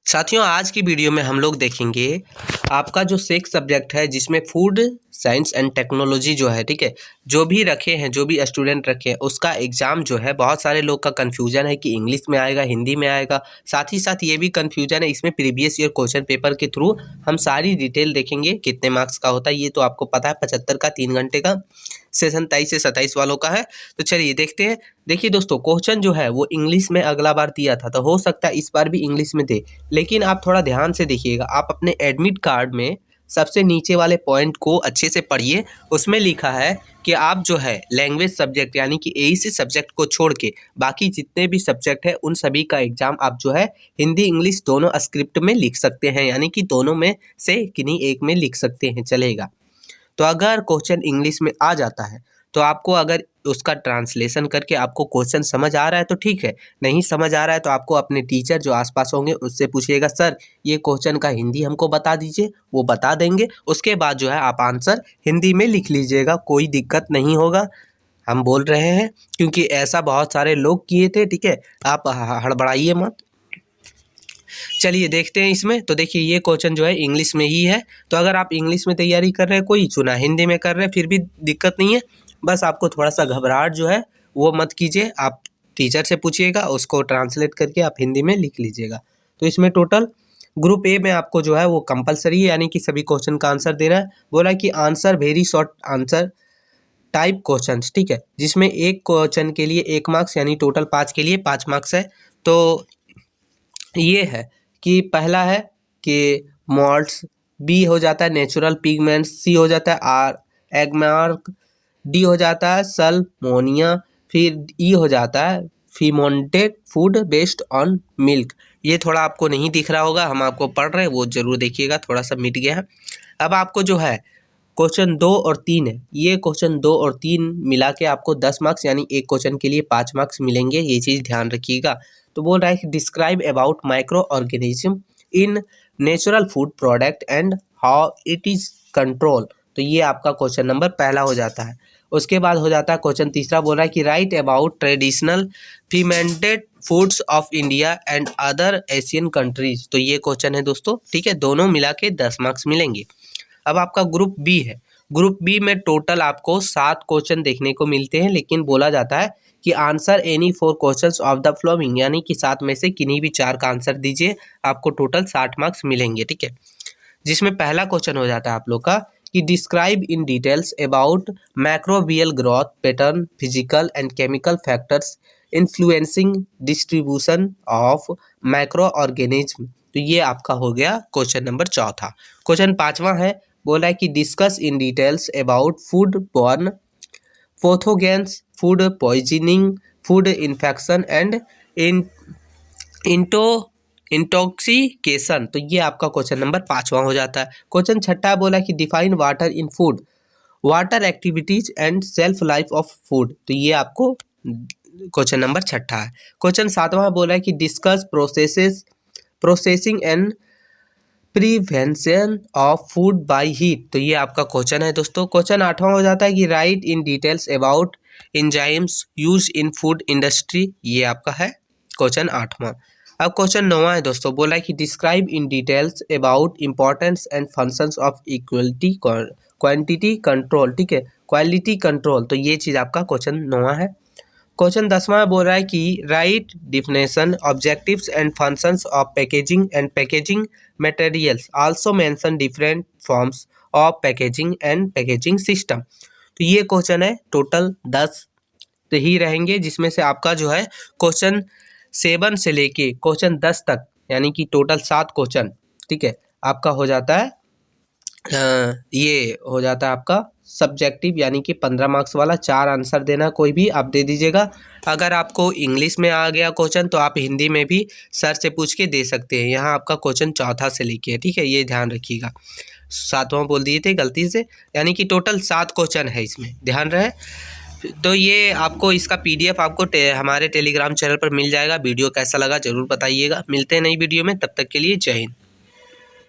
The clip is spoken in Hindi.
साथियों, आज की वीडियो में हम लोग देखेंगे आपका जो सेक्स सब्जेक्ट है जिसमें फूड साइंस एंड टेक्नोलॉजी जो है, ठीक है, जो भी रखे हैं, जो भी स्टूडेंट रखे हैं, उसका एग्ज़ाम जो है बहुत सारे लोग का कन्फ्यूजन है कि इंग्लिश में आएगा, हिंदी में आएगा। साथ ही साथ ये भी कन्फ्यूजन है, इसमें प्रीवियस ईयर क्वेश्चन पेपर के थ्रू हम सारी डिटेल देखेंगे। कितने मार्क्स का होता है ये तो आपको पता है, 75 का 3 घंटे का सेशन 23 से 27 वालों का है। तो चलिए देखते हैं। देखिए दोस्तों, क्वेश्चन जो है वो इंग्लिश में अगला बार दिया था, तो हो सकता है इस बार भी इंग्लिश में दे, लेकिन आप थोड़ा ध्यान से देखिएगा। आप अपने एडमिट कार्ड में सबसे नीचे वाले पॉइंट को अच्छे से पढ़िए। उसमें लिखा है कि आप जो है लैंग्वेज सब्जेक्ट यानी कि एईसी सब्जेक्ट को छोड़ के बाकी जितने भी सब्जेक्ट है उन सभी का एग्जाम आप जो है हिंदी इंग्लिश दोनों स्क्रिप्ट में लिख सकते हैं, यानी कि दोनों में से किन्हीं एक में लिख सकते हैं, चलेगा। तो अगर क्वेश्चन इंग्लिश में आ जाता है तो आपको अगर उसका ट्रांसलेशन करके आपको क्वेश्चन समझ आ रहा है तो ठीक है, नहीं समझ आ रहा है तो आपको अपने टीचर जो आसपास होंगे उससे पूछिएगा, सर ये क्वेश्चन का हिंदी हमको बता दीजिए, वो बता देंगे। उसके बाद जो है आप आंसर हिंदी में लिख लीजिएगा, कोई दिक्कत नहीं होगा। हम बोल रहे हैं क्योंकि ऐसा बहुत सारे लोग किए थे, ठीक है, आप हड़बड़ाइए मत। चलिए देखते हैं इसमें। तो देखिए ये क्वेश्चन जो है इंग्लिश में ही है, तो अगर आप इंग्लिश में तैयारी कर रहे हैं, कोई चुना हिंदी में कर रहे हैं, फिर भी दिक्कत नहीं है। बस आपको थोड़ा सा घबराहट जो है वो मत कीजिए, आप टीचर से पूछिएगा, उसको ट्रांसलेट करके आप हिंदी में लिख लीजिएगा। तो इसमें टोटल ग्रुप ए में आपको जो है वो कंपलसरी है, यानी कि सभी क्वेश्चन का आंसर देना है। बोला कि answer very short answer type question, ठीक है, जिसमें एक क्वेश्चन के लिए 1 मार्क्स यानी टोटल 5 के लिए 5 मार्क्स है। तो ये है कि पहला है कि मॉल्ट्स, बी हो जाता है नेचुरल पिगमेंट्स, सी हो जाता है आर एगमार्क, डी हो जाता है सल्मोनिया, फिर ई हो जाता है फीमोंटेड फूड बेस्ड ऑन मिल्क। ये थोड़ा आपको नहीं दिख रहा होगा, हम आपको पढ़ रहे हैं, वो जरूर देखिएगा, थोड़ा सा मिट गया है। अब आपको जो है क्वेश्चन 2 और 3 है, ये क्वेश्चन 2 और 3 मिला के आपको 10 मार्क्स यानी एक क्वेश्चन के लिए 5 मार्क्स मिलेंगे, ये चीज़ ध्यान रखिएगा। तो बोल रहा है कि describe about micro organism in natural food product and how it is control. तो ये आपका क्वेश्चन नंबर पहला हो जाता है। उसके बाद हो जाता है क्वेश्चन तीसरा, बोल रहा है कि write about traditional fermented foods of India and other Asian countries. तो ये क्वेश्चन है दोस्तों, ठीक है, दोनों मिला के 10 मार्क्स मिलेंगे। अब आपका ग्रुप बी है। ग्रुप बी में टोटल आपको 7 क्वेश्चन देखने को मिलते हैं, लेकिन बोला जाता है कि answer any 4 questions of the following, यानी कि 7 में से किन्हीं भी 4 का आंसर दीजिए, आपको टोटल 60 मार्क्स मिलेंगे, ठीक है। जिसमें पहला क्वेश्चन हो जाता है आप लोग का कि describe in details about microbial growth pattern physical and chemical factors influencing distribution of micro organism. तो ये आपका हो गया क्वेश्चन नंबर चौथा। क्वेश्चन 5वां है, बोला है कि discuss in details about food borne pathogens, food poisoning, food infection and intoxication. तो ये आपका क्वेश्चन नंबर 5वां हो जाता है। क्वेश्चन छठा बोला कि define water in food, water activities and self life of food. तो ये आपको क्वेश्चन नंबर छठा है। क्वेश्चन 7वां बोला है कि discuss processing and prevention of food by heat. तो ये आपका क्वेश्चन है दोस्तों। क्वेश्चन 8वां हो जाता है कि right in details about enzymes use in food industry. ये आपका है क्वेश्चन 8वां। अब क्वेश्चन 9वां है दोस्तों, बोला है कि describe in details about importance and functions of equality quantity control, ठीक है, क्वालिटी कंट्रोल। तो ये चीज़ आपका क्वेश्चन 9वां है। क्वेश्चन 10वां बोल रहा है कि right definition objectives and functions of packaging and packaging materials, also mention different forms of packaging and packaging system. तो ये क्वेश्चन है, टोटल 10 ही रहेंगे, जिसमें से आपका जो है क्वेश्चन 7 से लेके क्वेश्चन 10 तक यानी कि टोटल 7 क्वेश्चन, ठीक है, आपका हो जाता है ये हो जाता है आपका सब्जेक्टिव, यानी कि 15 मार्क्स वाला। 4 आंसर देना, कोई भी आप दे दीजिएगा। अगर आपको इंग्लिश में आ गया क्वेश्चन तो आप हिंदी में भी सर से पूछ के दे सकते हैं। यहाँ आपका क्वेश्चन चौथा से लेके है, ठीक है, ये ध्यान रखिएगा। 7वां बोल दिए थे गलती से, यानी कि टोटल 7 क्वेश्चन है, इसमें ध्यान रहे। तो ये आपको इसका PDF आपको हमारे टेलीग्राम चैनल पर मिल जाएगा। वीडियो कैसा लगा जरूर बताइएगा। मिलते हैं नई वीडियो में, तब तक के लिए जय हिंद।